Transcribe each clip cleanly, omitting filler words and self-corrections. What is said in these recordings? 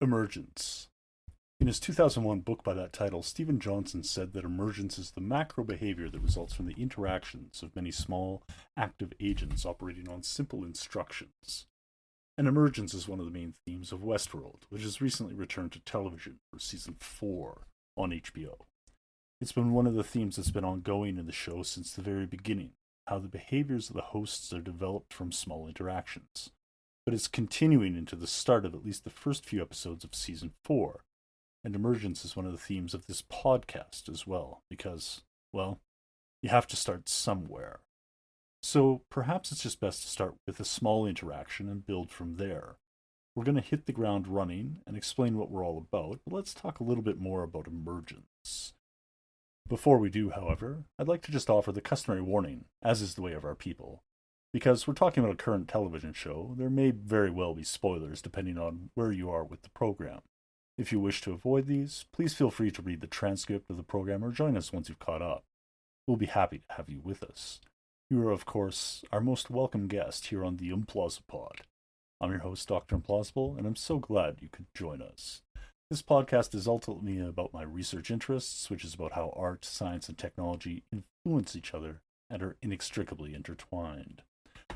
Emergence. In his 2001 book by that title, Stephen Johnson said that emergence is the macro behavior that results from the interactions of many small, active agents operating on simple instructions. And emergence is one of the main themes of Westworld, which has recently returned to television for season 4 on HBO. It's been one of the themes that's been ongoing in the show since the very beginning, how the behaviors of the hosts are developed from small interactions. But it's continuing into the start of at least the first few episodes of season 4, and emergence is one of the themes of this podcast as well, because, well, you have to start somewhere. So perhaps it's just best to start with a small interaction and build from there. We're going to hit the ground running and explain what we're all about, but let's talk a little bit more about emergence. Before we do, however, I'd like to just offer the customary warning, as is the way of our people. Because we're talking about a current television show, there may very well be spoilers depending on where you are with the program. If you wish to avoid these, please feel free to read the transcript of the program or join us once you've caught up. We'll be happy to have you with us. You are, of course, our most welcome guest here on the Implausipod. I'm your host, Dr Implausible, and I'm so glad you could join us. This podcast is ultimately about my research interests, which is about how art, science, and technology influence each other and are inextricably intertwined.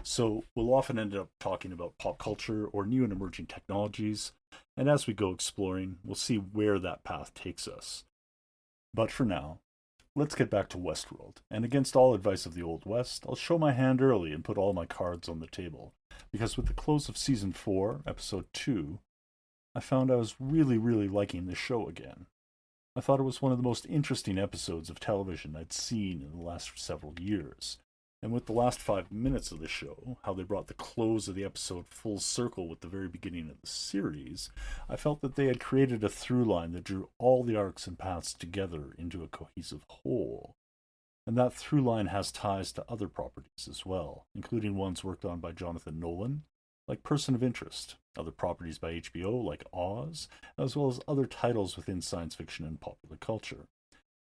So we'll often end up talking about pop culture or new and emerging technologies, and as we go exploring, we'll see where that path takes us. But for now, let's get back to Westworld, and against all advice of the Old West, I'll show my hand early and put all my cards on the table, because with the close of Season 4, Episode 2, I found I was really liking this show again. I thought it was one of the most interesting episodes of television I'd seen in the last several years. And with the last 5 minutes of the show, how they brought the close of the episode full circle with the very beginning of the series, I felt that they had created a through line that drew all the arcs and paths together into a cohesive whole. And that through line has ties to other properties as well, including ones worked on by Jonathan Nolan, like Person of Interest, other properties by HBO like Oz, as well as other titles within science fiction and popular culture.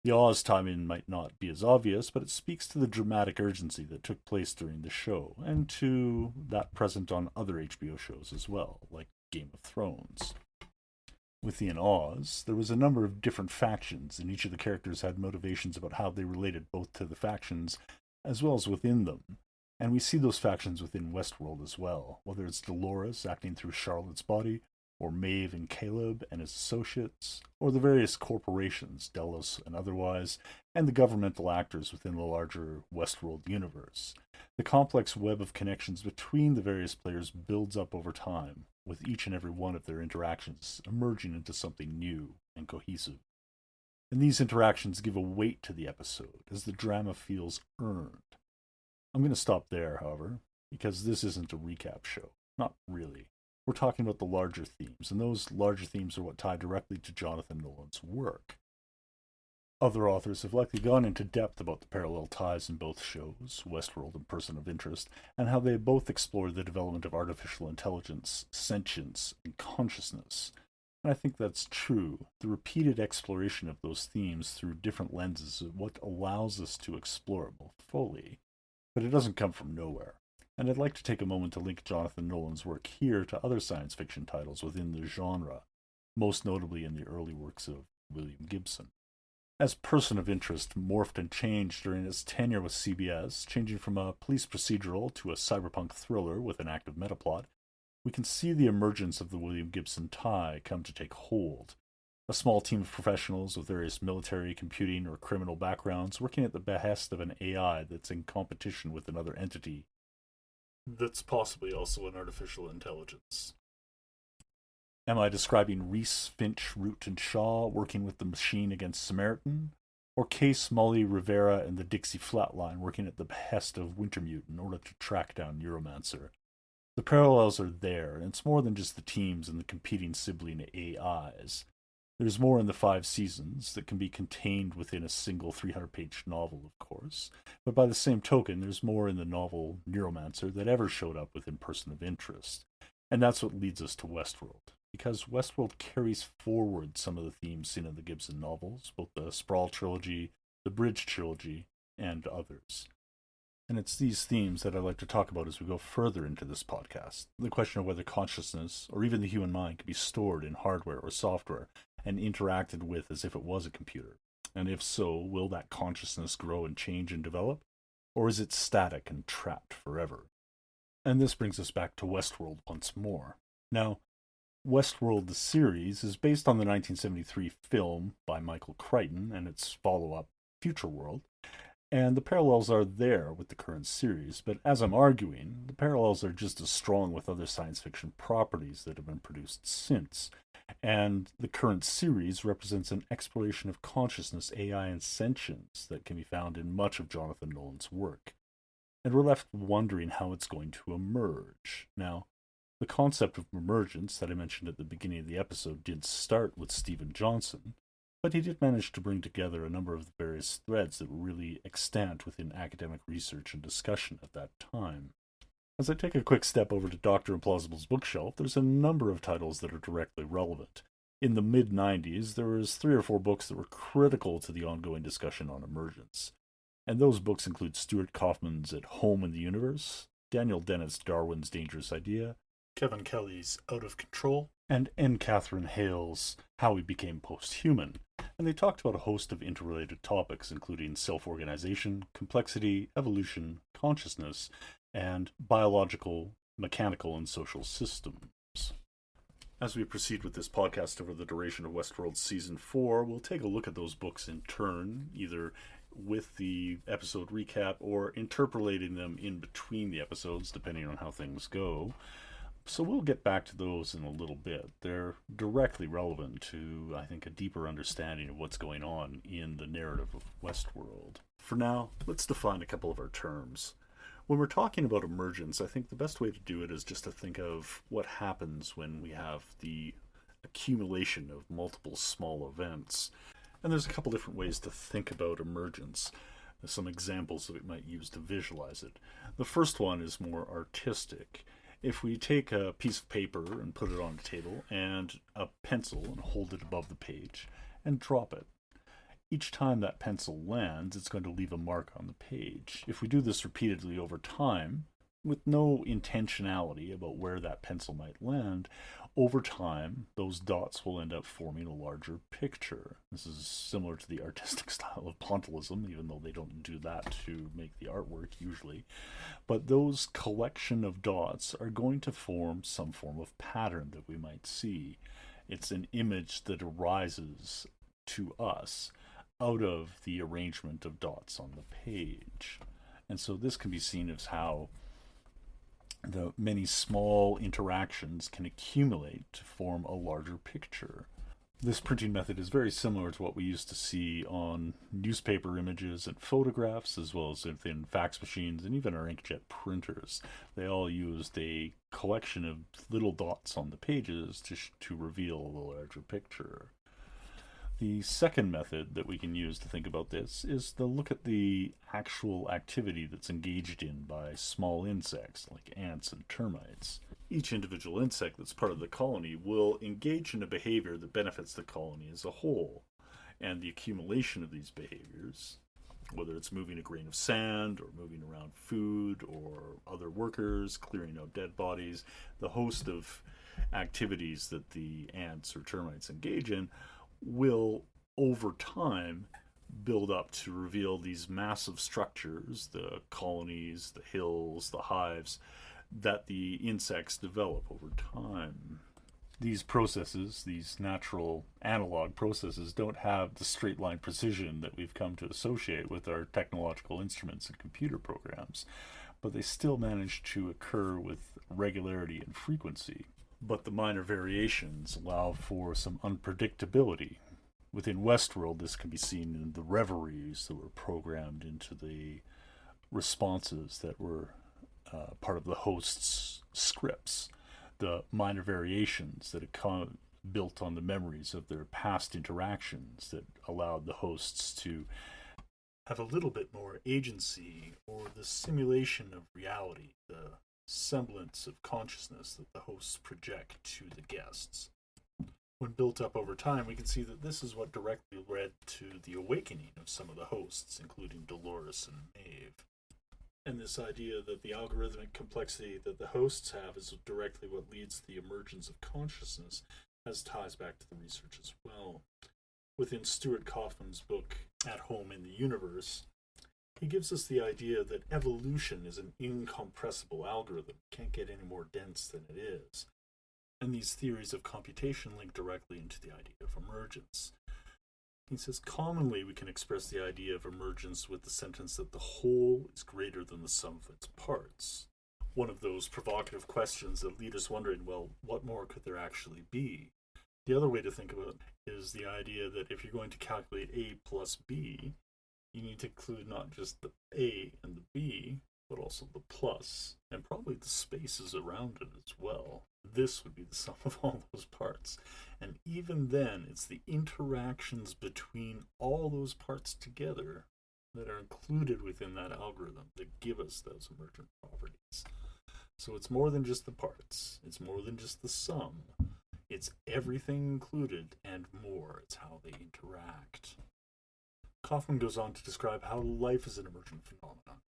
The Oz timing might not be as obvious, but it speaks to the dramatic urgency that took place during the show, and to that present on other HBO shows as well, like Game of Thrones. Within Oz, there was a number of different factions, and each of the characters had motivations about how they related both to the factions as well as within them. And we see those factions within Westworld as well, whether it's Dolores acting through Charlotte's body, or Maeve and Caleb and his associates, or the various corporations, Delos and otherwise, and the governmental actors within the larger Westworld universe. The complex web of connections between the various players builds up over time, with each and every one of their interactions emerging into something new and cohesive. And these interactions give a weight to the episode, as the drama feels earned. I'm going to stop there, however, because this isn't a recap show. Not really. We're talking about the larger themes, and those larger themes are what tie directly to Jonathan Nolan's work. Other authors have likely gone into depth about the parallel ties in both shows, Westworld and Person of Interest, and how they both explore the development of artificial intelligence, sentience, and consciousness. And I think that's true. The repeated exploration of those themes through different lenses is what allows us to explore it more fully. But it doesn't come from nowhere. And I'd like to take a moment to link Jonathan Nolan's work here to other science fiction titles within the genre, most notably in the early works of William Gibson. As Person of Interest morphed and changed during its tenure with CBS, changing from a police procedural to a cyberpunk thriller with an active metaplot, we can see the emergence of the William Gibson tie come to take hold. A small team of professionals with various military, computing, or criminal backgrounds working at the behest of an AI that's in competition with another entity that's possibly also an artificial intelligence. Am I describing Reese, Finch, Root, and Shaw working with the machine against Samaritan? Or Case, Molly, Rivera, and the Dixie Flatline working at the behest of Wintermute in order to track down Neuromancer? The parallels are there, and it's more than just the teams and the competing sibling AIs. There's more in the 5 seasons that can be contained within a single 300-page novel, of course, but by the same token, there's more in the novel Neuromancer that ever showed up within Person of Interest. And that's what leads us to Westworld, because Westworld carries forward some of the themes seen in the Gibson novels, both the Sprawl trilogy, the Bridge trilogy, and others. And it's these themes that I'd like to talk about as we go further into this podcast. The question of whether consciousness, or even the human mind, can be stored in hardware or software and interacted with as if it was a computer. And if so, will that consciousness grow and change and develop? Or is it static and trapped forever? And this brings us back to Westworld once more. Now, Westworld, the series, is based on the 1973 film by Michael Crichton and its follow-up, Future World, and the parallels are there with the current series, but as I'm arguing, the parallels are just as strong with other science fiction properties that have been produced since, and the current series represents an exploration of consciousness, AI, and sentience that can be found in much of Jonathan Nolan's work. And we're left wondering how it's going to emerge. Now, the concept of emergence that I mentioned at the beginning of the episode did start with Stephen Johnson, but he did manage to bring together a number of the various threads that were really extant within academic research and discussion at that time. As I take a quick step over to Dr. Implausible's bookshelf, there's a number of titles that are directly relevant. In the mid-90s, there was 3 or 4 books that were critical to the ongoing discussion on emergence. And those books include Stuart Kaufman's At Home in the Universe, Daniel Dennett's Darwin's Dangerous Idea, Kevin Kelly's Out of Control, and N. Catherine Hale's How We Became Post-Human. And they talked about a host of interrelated topics, including self-organization, complexity, evolution, consciousness, and biological, mechanical, and social systems. As we proceed with this podcast over the duration of Westworld Season 4, we'll take a look at those books in turn, either with the episode recap or interpolating them in between the episodes, depending on how things go. So we'll get back to those in a little bit. They're directly relevant to, I think, a deeper understanding of what's going on in the narrative of Westworld. For now, let's define a couple of our terms. When we're talking about emergence, I think the best way to do it is just to think of what happens when we have the accumulation of multiple small events. And there's a couple different ways to think about emergence. There's some examples that we might use to visualize it. The first one is more artistic. If we take a piece of paper and put it on a table and a pencil and hold it above the page and drop it, each time that pencil lands, it's going to leave a mark on the page. If we do this repeatedly over time, with no intentionality about where that pencil might land, over time, those dots will end up forming a larger picture. This is similar to the artistic style of pointillism, even though they don't do that to make the artwork usually. But those collection of dots are going to form some form of pattern that we might see. It's an image that arises to us out of the arrangement of dots on the page. And so this can be seen as how the many small interactions can accumulate to form a larger picture. This printing method is very similar to what we used to see on newspaper images and photographs, as well as within fax machines and even our inkjet printers. They all used a collection of little dots on the pages to reveal the larger picture. The second method that we can use to think about this is to look at the actual activity that's engaged in by small insects like ants and termites. Each individual insect that's part of the colony will engage in a behavior that benefits the colony as a whole. And the accumulation of these behaviors, whether it's moving a grain of sand or moving around food or other workers, clearing out dead bodies, the host of activities that the ants or termites engage in will, over time, build up to reveal these massive structures, the colonies, the hills, the hives, that the insects develop over time. These processes, these natural analog processes, don't have the straight line precision that we've come to associate with our technological instruments and computer programs, but they still manage to occur with regularity and frequency. But the minor variations allow for some unpredictability. Within Westworld, this can be seen in the reveries that were programmed into the responses that were part of the host's scripts. The minor variations that are built on the memories of their past interactions that allowed the hosts to have a little bit more agency, or the simulation of reality, the semblance of consciousness that the hosts project to the guests. When built up over time, we can see that this is what directly led to the awakening of some of the hosts, including Dolores and Maeve. And this idea that the algorithmic complexity that the hosts have is directly what leads to the emergence of consciousness has ties back to the research as well. Within Stuart Kaufman's book, At Home in the Universe, he gives us the idea that evolution is an incompressible algorithm, can't get any more dense than it is. And these theories of computation link directly into the idea of emergence. He says, commonly we can express the idea of emergence with the sentence that the whole is greater than the sum of its parts. One of those provocative questions that lead us wondering, well, what more could there actually be? The other way to think about it is the idea that if you're going to calculate A plus B, you need to include not just the A and the B, but also the plus, and probably the spaces around it as well. This would be the sum of all those parts. And even then, it's the interactions between all those parts together that are included within that algorithm that give us those emergent properties. So it's more than just the parts. It's more than just the sum. It's everything included and more. It's how they interact. Kaufman goes on to describe how life is an emergent phenomenon.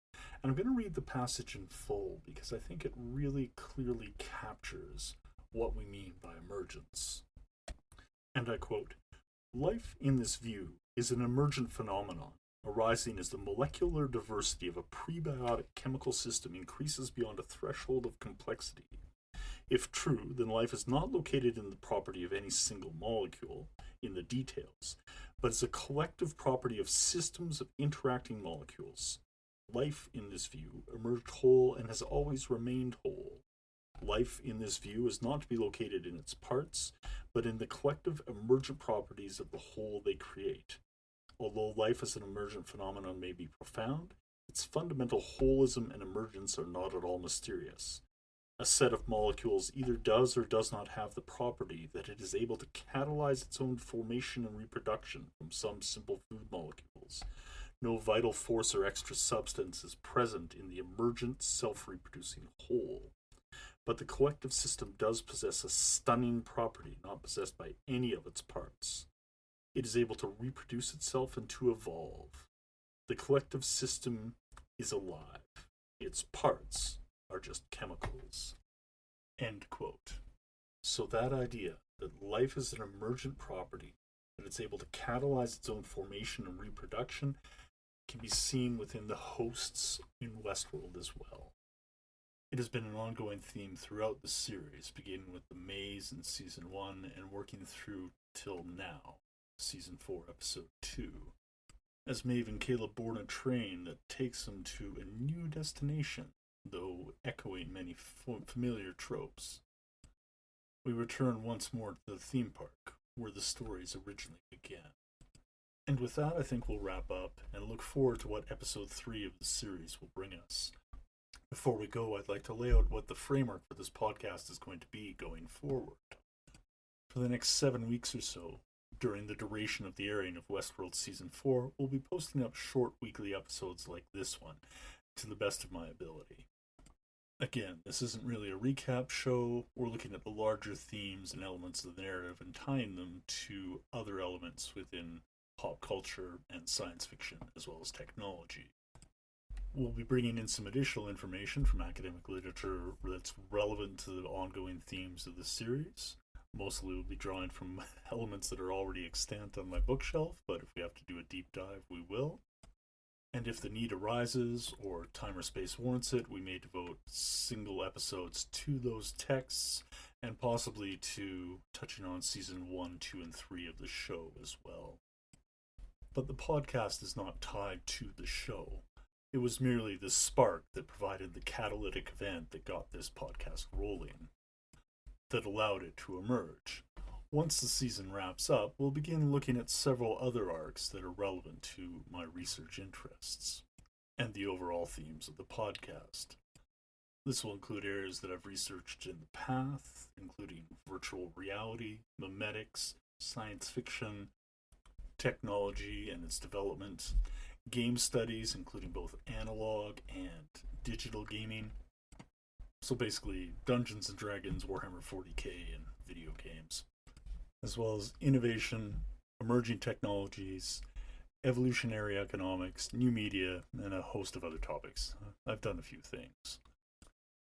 And I'm going to read the passage in full because I think it really clearly captures what we mean by emergence. And I quote, "Life in this view is an emergent phenomenon arising as the molecular diversity of a prebiotic chemical system increases beyond a threshold of complexity. If true, then life is not located in the property of any single molecule, in the details, but is a collective property of systems of interacting molecules. Life, in this view, emerged whole and has always remained whole. Life, in this view, is not to be located in its parts, but in the collective emergent properties of the whole they create. Although life as an emergent phenomenon may be profound, its fundamental holism and emergence are not at all mysterious. A set of molecules either does or does not have the property that it is able to catalyze its own formation and reproduction from some simple food molecules. No vital force or extra substance is present in the emergent, self-reproducing whole. But the collective system does possess a stunning property not possessed by any of its parts. It is able to reproduce itself and to evolve. The collective system is alive. Its parts are just chemicals." End quote. So that idea that life is an emergent property, that it's able to catalyze its own formation and reproduction, can be seen within the hosts in Westworld as well. It has been an ongoing theme throughout the series, beginning with the maze in Season 1 and working through till now, Season 4, Episode 2. As Maeve and Caleb board a train that takes them to a new destination, though echoing many familiar tropes. We return once more to the theme park, where the stories originally began. And with that, I think we'll wrap up and look forward to what episode 3 of the series will bring us. Before we go, I'd like to lay out what the framework for this podcast is going to be going forward. For the next 7 weeks or so, during the duration of the airing of Westworld Season 4, we'll be posting up short weekly episodes like this one, to the best of my ability. Again, this isn't really a recap show. We're looking at the larger themes and elements of the narrative and tying them to other elements within pop culture and science fiction, as well as technology. We'll be bringing in some additional information from academic literature that's relevant to the ongoing themes of the series. Mostly we'll be drawing from elements that are already extant on my bookshelf, but if we have to do a deep dive, we will. And if the need arises, or time or space warrants it, we may devote single episodes to those texts, and possibly to touching on Season 1, 2, and 3 of the show as well. But the podcast is not tied to the show. It was merely the spark that provided the catalytic event that got this podcast rolling, that allowed it to emerge. Once the season wraps up, we'll begin looking at several other arcs that are relevant to my research interests and the overall themes of the podcast. This will include areas that I've researched in the past, including virtual reality, memetics, science fiction, technology and its development, game studies, including both analog and digital gaming. So basically, Dungeons and Dragons, Warhammer 40k, and video games, as well as innovation, emerging technologies, evolutionary economics, new media, and a host of other topics. I've done a few things.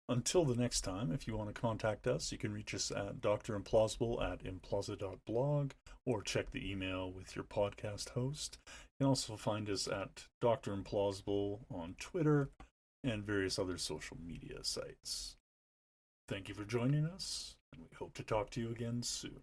Until the next time, if you want to contact us, you can reach us at Dr Implausible at implausi.blog or check the email with your podcast host. You can also find us at Dr Implausible on Twitter and various other social media sites. Thank you for joining us, and we hope to talk to you again soon.